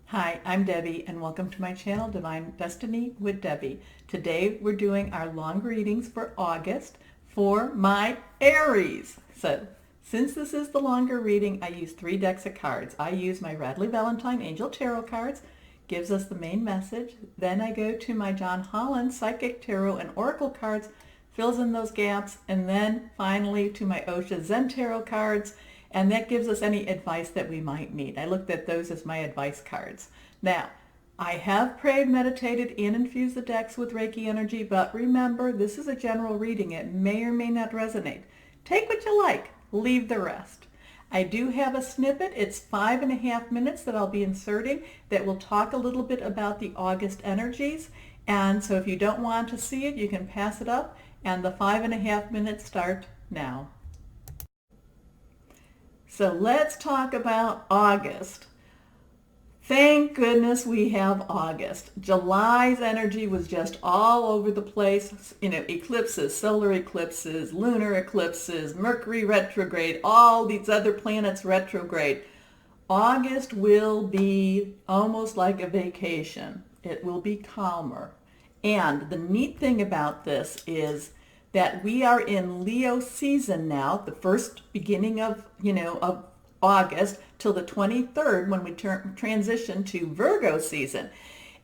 Hi, I'm Debbie and welcome to my channel, Divine Destiny with Debbie. Today we're doing our long readings for August for my Aries. So since this is the longer reading, I use 3 decks of cards. I use my Radley Valentine Angel Tarot cards, gives us the main message. Then I go to my John Holland Psychic Tarot and Oracle cards, fills in those gaps, and then finally to my Osha Zen Tarot cards, and that gives us any advice that we might need. I looked at those as my advice cards. Now, I have prayed, meditated, and infused the decks with Reiki energy, but remember, this is a general reading. It may or may not resonate. Take what you like, leave the rest. I do have a snippet. It's 5.5 minutes that I'll be inserting that will talk a little bit about the August energies. And so if you don't want to see it, you can pass it up. And the 5.5 minutes start now. So let's talk about August. Thank goodness we have August. July's energy was just all over the place. Eclipses, solar eclipses, lunar eclipses, Mercury retrograde, all these other planets retrograde. August will be almost like a vacation. It will be calmer. And the neat thing about this is that we are in Leo season now, the first beginning of August till the 23rd when we transition to Virgo season.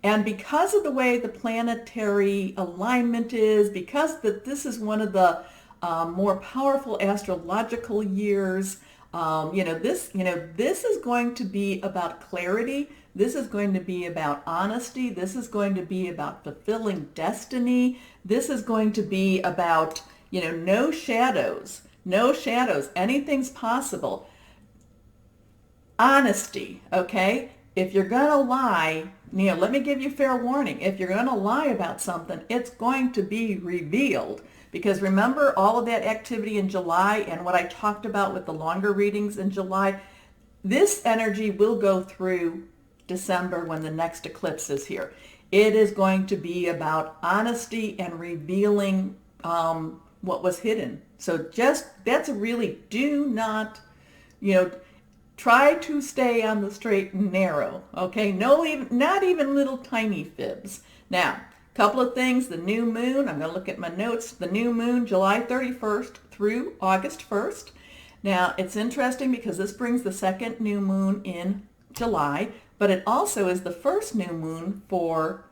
And because of the way the planetary alignment is, because this is one of the more powerful astrological years, this is going to be about clarity. This is going to be about honesty. This is going to be about fulfilling destiny. This is going to be about, no shadows, no shadows. Anything's possible. Honesty, okay? If you're going to lie, let me give you fair warning. If you're going to lie about something, it's going to be revealed. Because remember all of that activity in July and what I talked about with the longer readings in July? This energy will go through December when the next eclipse is here. It is going to be about honesty and revealing what was hidden. So do not, try to stay on the straight and narrow, okay? Not even little tiny fibs. Now, couple of things. The new moon, I'm going to look at my notes. The new moon, July 31st through August 1st. Now, it's interesting because this brings the second new moon in July, but it also is the first new moon for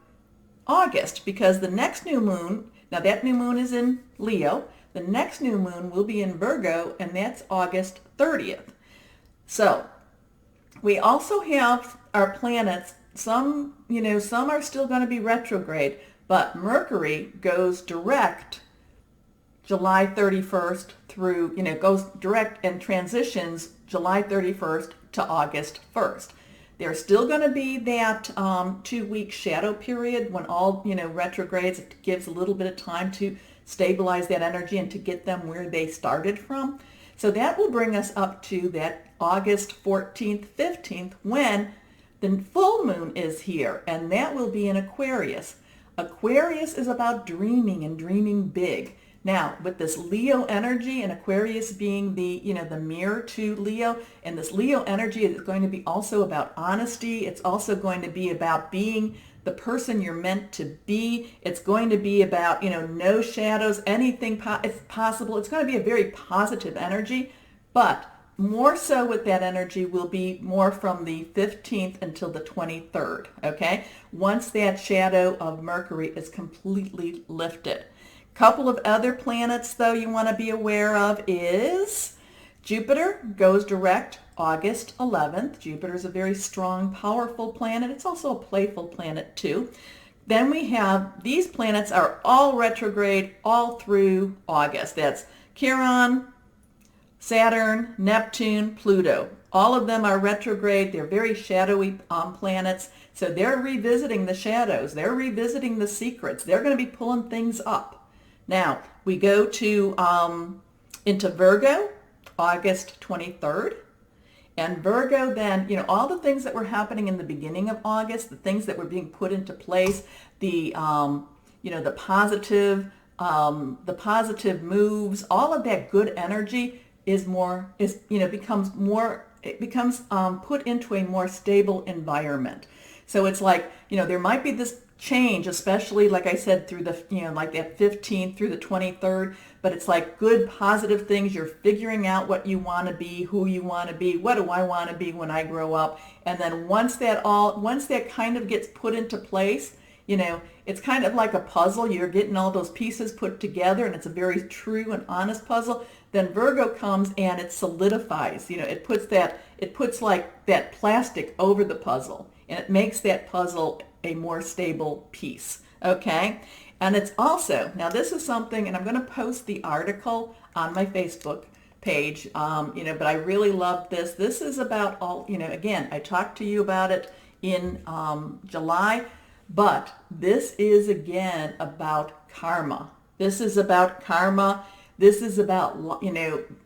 August because the next new moon, now that new moon is in Leo, the next new moon will be in Virgo, and that's August 30th. So we also have our planets. Some are still going to be retrograde, but Mercury goes direct July 31st through, goes direct and transitions July 31st to August 1st. There's still going to be that 2-week shadow period when all, retrogrades. It gives a little bit of time to stabilize that energy and to get them where they started from. So that will bring us up to that August 14th, 15th, when the full moon is here, and that will be in Aquarius. Aquarius is about dreaming and dreaming big. Now, with this Leo energy and Aquarius being the mirror to Leo, and this Leo energy is going to be also about honesty. It's also going to be about being the person you're meant to be. It's going to be about, no shadows, anything it's possible. It's going to be a very positive energy, but more so with that energy will be more from the 15th until the 23rd, okay? Once that shadow of Mercury is completely lifted. Couple of other planets, though, you want to be aware of is Jupiter goes direct August 11th. Jupiter is a very strong, powerful planet. It's also a playful planet, too. Then we have, these planets are all retrograde all through August. That's Chiron, Saturn, Neptune, Pluto. All of them are retrograde. They're very shadowy planets. So they're revisiting the shadows. They're revisiting the secrets. They're going to be pulling things up. Now, we go to into Virgo, August 23rd. And Virgo then, all the things that were happening in the beginning of August, the things that were being put into place, the positive moves, all of that good energy becomes more put into a more stable environment. So it's like, there might be this change, especially like I said, through the, like that 15th through the 23rd, but it's like good positive things. You're figuring out what you want to be, who you want to be, what do I want to be when I grow up? And then once that kind of gets put into place, it's kind of like a puzzle. You're getting all those pieces put together, and it's a very true and honest puzzle. Then Virgo comes and it solidifies. It puts like that plastic over the puzzle, and it makes that puzzle a more stable piece. Okay? And it's also, now this is something, and I'm going to post the article on my Facebook page, but I really love this. This is about all, again, I talked to you about it in July, but this is again about karma. This is about karma. This is about,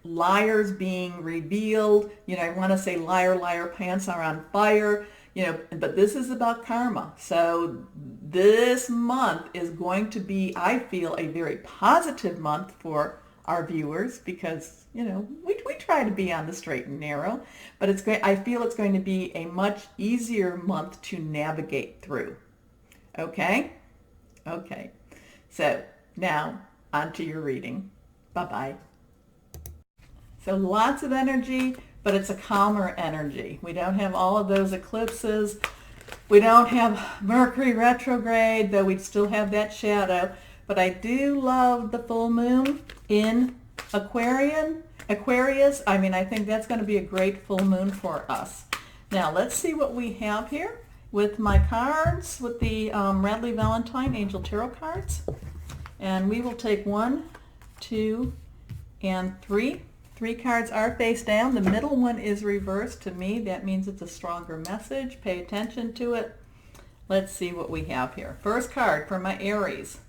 liars being revealed. I want to say liar, liar, pants are on fire. But this is about karma. So this month is going to be, I feel, a very positive month for our viewers because, we try to be on the straight and narrow, but I feel it's going to be a much easier month to navigate through. Okay? Okay. So now on to your reading. Bye-bye. So lots of energy, but it's a calmer energy. We don't have all of those eclipses. We don't have Mercury retrograde, though we still have that shadow. But I do love the full moon in Aquarius. I think that's going to be a great full moon for us. Now let's see what we have here with my cards, with the Radley Valentine Angel Tarot cards. And we will take 1, 2, and 3. 3 cards are face down. The middle one is reversed. To me, that means it's a stronger message. Pay attention to it. Let's see what we have here. First card for my Aries.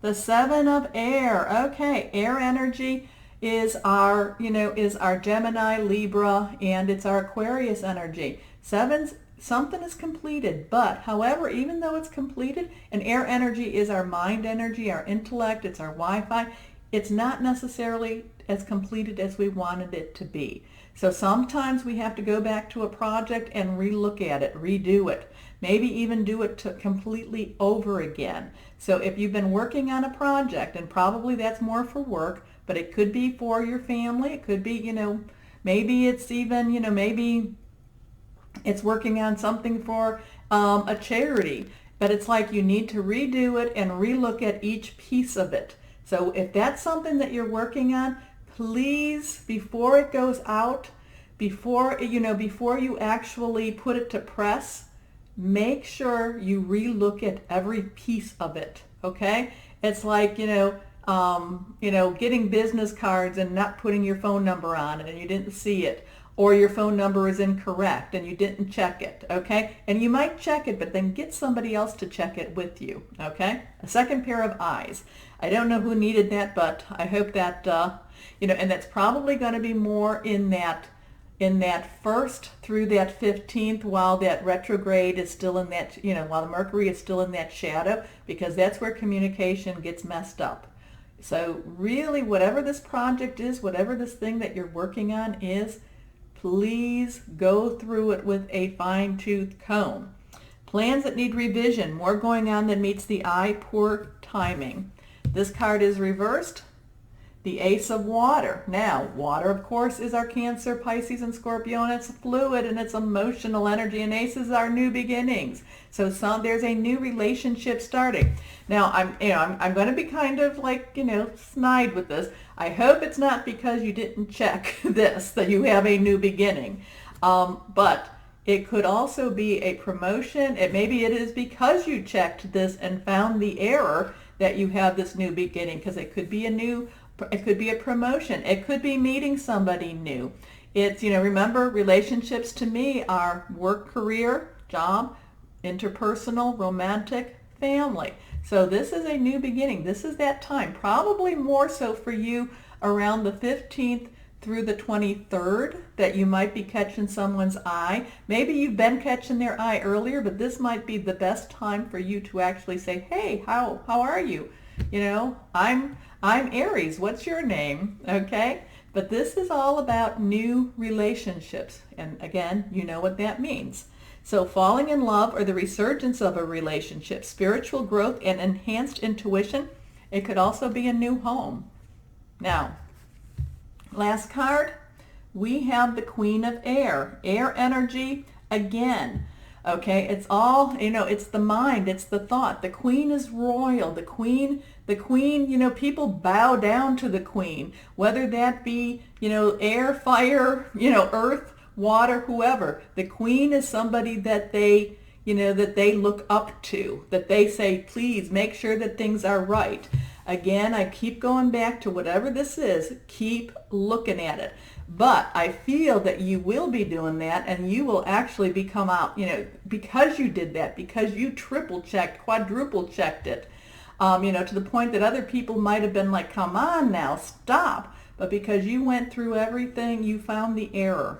The 7 of Air. Okay, air energy is our, is our Gemini, Libra, and it's our Aquarius energy. 7's, something is completed, but however, even though it's completed, and air energy is our mind energy, our intellect, it's our Wi-Fi, it's not necessarily as completed as we wanted it to be. So sometimes we have to go back to a project and relook at it, redo it, maybe even do it completely over again. So if you've been working on a project, and probably that's more for work, but it could be for your family, it could be, maybe it's even, maybe it's working on something for a charity, but it's like you need to redo it and relook at each piece of it. So if that's something that you're working on, please, before it goes out, before you actually put it to press, make sure you relook at every piece of it. Okay? It's like, getting business cards and not putting your phone number on it and you didn't see it, or your phone number is incorrect and you didn't check it. Okay? And you might check it, but then get somebody else to check it with you. Okay? A second pair of eyes. I don't know who needed that, but I hope that, and that's probably going to be more in that 1st through that 15th, while that retrograde is still in that, while the Mercury is still in that shadow, because that's where communication gets messed up. So really, whatever this project is, whatever this thing that you're working on is, please go through it with a fine-tooth comb. Plans that need revision, more going on than meets the eye, poor timing. This card is reversed. The Ace of Water. Now, water, of course, is our Cancer, Pisces, and Scorpio, and it's fluid and it's emotional energy, and aces are new beginnings. So there's a new relationship starting. Now, I'm going to be kind of like, snide with this. I hope it's not because you didn't check this, that you have a new beginning. But it could also be a promotion. Maybe it is because you checked this and found the error that you have this new beginning, because it could be a promotion. It could be meeting somebody new. It's, remember, relationships to me are work, career, job, interpersonal, romantic, family. So this is a new beginning. This is that time, probably more so for you around the 15th through the 23rd, that you might be catching someone's eye. Maybe you've been catching their eye earlier, but this might be the best time for you to actually say, hey, how are you? I'm Aries. What's your name? Okay? But this is all about new relationships. And again, you know what that means. So falling in love or the resurgence of a relationship, spiritual growth and enhanced intuition. It could also be a new home. Now, last card, we have the Queen of Air. Air energy again. Okay, it's all, it's the mind, it's the thought. The Queen is royal. The Queen, people bow down to the Queen, whether that be, air, fire, earth, water, whoever. The Queen is somebody that they, that they look up to, that they say, please make sure that things are right. Again, I keep going back to whatever this is, keep looking at it. But I feel that you will be doing that, and you will actually become out, because you did that, because you triple checked, quadruple checked it, to the point that other people might have been like, come on now, stop. But because you went through everything, you found the error.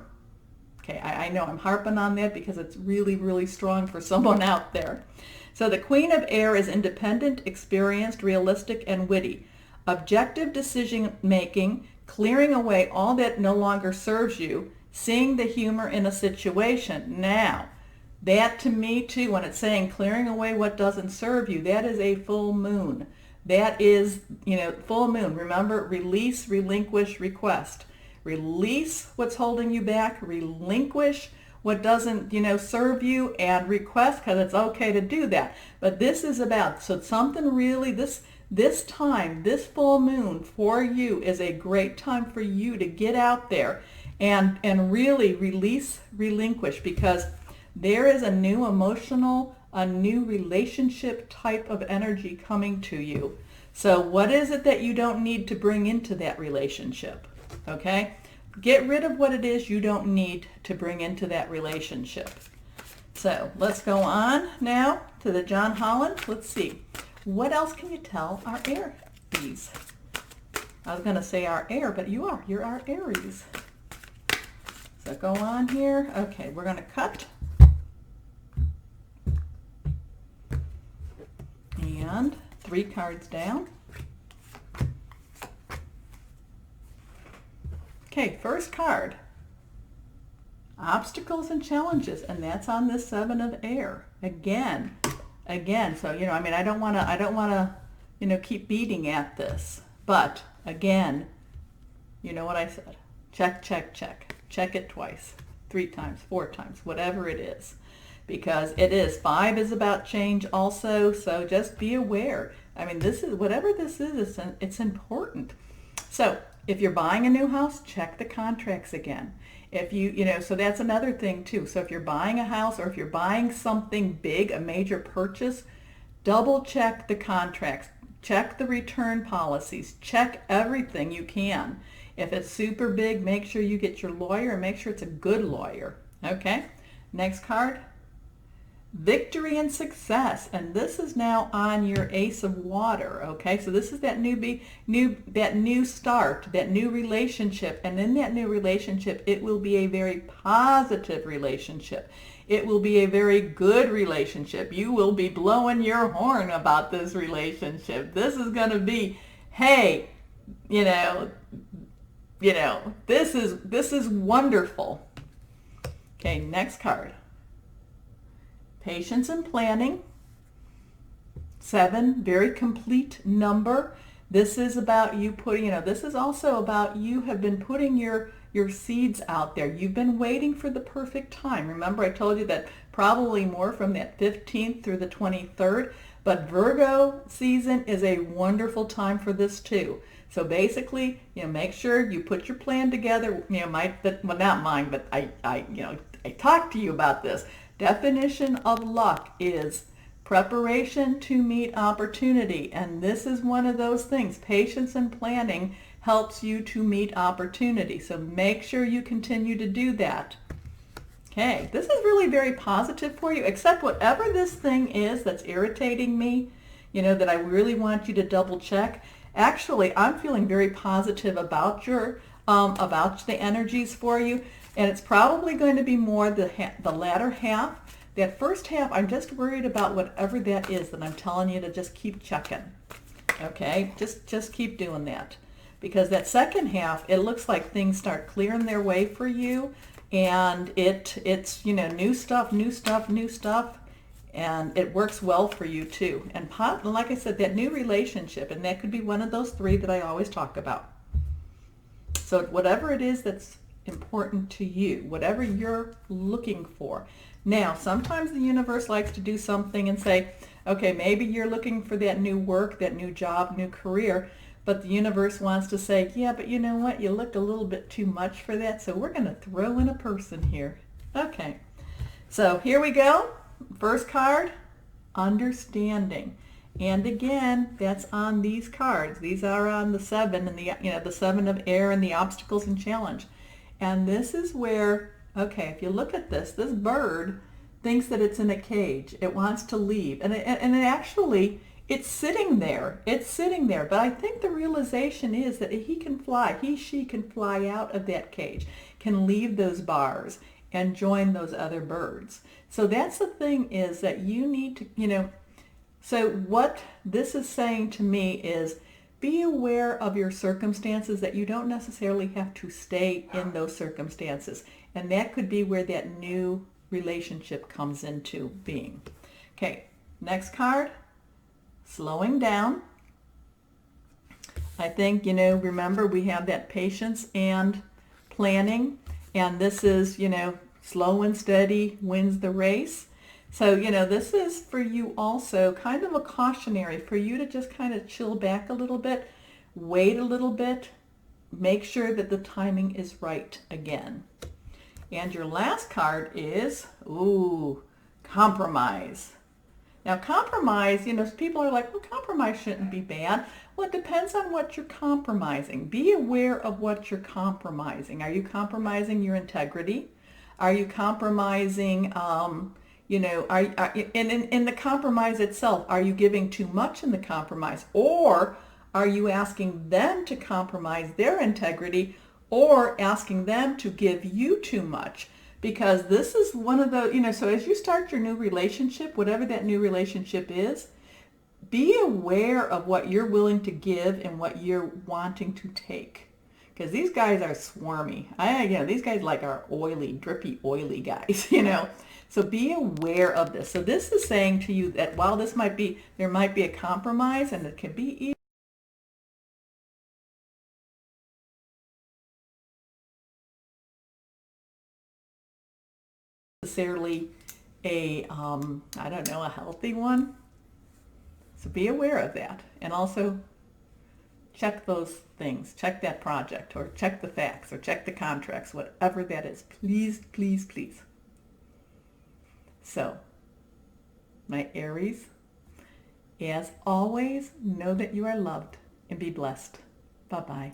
Okay, I know I'm harping on that because it's really, really strong for someone out there. So the Queen of Air is independent, experienced, realistic, and witty. Objective decision making, clearing away all that no longer serves you, seeing the humor in a situation. Now, that to me too, when it's saying clearing away what doesn't serve you, that is a full moon. That is, full moon. Remember, release, relinquish, request. Release what's holding you back, relinquish what doesn't, serve you, and request, because it's okay to do that. But this is about, so something really, this time, this full moon for you is a great time for you to get out there and really release, relinquish, because there is a new emotional, a new relationship type of energy coming to you. So what is it that you don't need to bring into that relationship? Okay? Get rid of what it is you don't need to bring into that relationship. So let's go on now to the John Holland. Let's see. What else can you tell our Aries? I was going to say our air, but you're our Aries. So go on here. Okay, we're going to cut. And 3 cards down. Okay, first card. Obstacles and challenges, and that's on this 7 of Air. Again. So, I don't want to, keep beating at this. But, again, you know what I said. Check, check, check. Check it twice, 3 times, 4 times, whatever it is. Because it is. 5 is about change also, so just be aware. This is, whatever this is, it's important. So, if you're buying a new house, check the contracts again. If so that's another thing too. So if you're buying a house or if you're buying something big, a major purchase, double check the contracts, check the return policies, check everything you can. If it's super big, make sure you get your lawyer and make sure it's a good lawyer. Okay, next card. Victory and success, and this is now on your Ace of Water. Okay, so this is that new start, that new relationship, and in that new relationship, it will be a very positive relationship. It will be a very good relationship. You will be blowing your horn about this relationship. This is going to be, hey, this is wonderful. Okay, next card. Patience and planning. 7, very complete number. This is about you putting, this is also about you have been putting your seeds out there. You've been waiting for the perfect time. Remember, I told you that probably more from that 15th through the 23rd. But Virgo season is a wonderful time for this too. So basically, make sure you put your plan together. Not mine, but I talked to you about this. Definition of luck is preparation to meet opportunity. And this is one of those things. Patience and planning helps you to meet opportunity. So make sure you continue to do that. Okay, this is really very positive for you, except whatever this thing is that's irritating me, that I really want you to double check. Actually, I'm feeling very positive about about the energies for you. And it's probably going to be more the latter half. That first half, I'm just worried about whatever that is that I'm telling you to just keep checking. Okay, just keep doing that. because that second half, it looks like things start clearing their way for you, and it's new stuff, new stuff, new stuff, and it works well for you too. And like I said, that new relationship, and that could be one of those three that I always talk about. So whatever it is that's important to you, whatever you're looking for. Now, sometimes the universe likes to do something and say, okay, maybe you're looking for that new work, that new job, new career, but the universe wants to say, yeah, but you know what? You look a little bit too much for that, so we're going to throw in a person here. Okay, so here we go. First card, understanding. And again, that's on these cards. These are on the 7 and the 7 of air and the obstacles and challenge. And this is where, okay, if you look at this bird thinks that it's in a cage. It wants to leave. And it actually, it's sitting there. It's sitting there. But I think the realization is that he can fly. She can fly out of that cage, can leave those bars and join those other birds. So that's the thing, is that you need to, so what this is saying to me is be aware of your circumstances, that you don't necessarily have to stay in those circumstances. And that could be where that new relationship comes into being. Okay, next card, slowing down. I think, remember we have that patience and planning. And this is, slow and steady wins the race. So, this is for you also kind of a cautionary for you to just kind of chill back a little bit, wait a little bit, make sure that the timing is right again. And your last card is, compromise. Now, compromise, people are like, well, compromise shouldn't be bad. Well, it depends on what you're compromising. Be aware of what you're compromising. Are you compromising your integrity? Are you compromising, in the compromise itself, are you giving too much in the compromise? Or are you asking them to compromise their integrity, or asking them to give you too much? Because this is one of the, so as you start your new relationship, whatever that new relationship is, be aware of what you're willing to give and what you're wanting to take. Because these guys are swarmy. These guys like are oily, drippy, oily guys, So be aware of this. So this is saying to you that while there might be a compromise, and it can be necessarily a a healthy one. So be aware of that, and also check those things. Check that project, or check the facts, or check the contracts, whatever that is. Please, please, please. So, my Aries, as always, know that you are loved and be blessed. Bye-bye.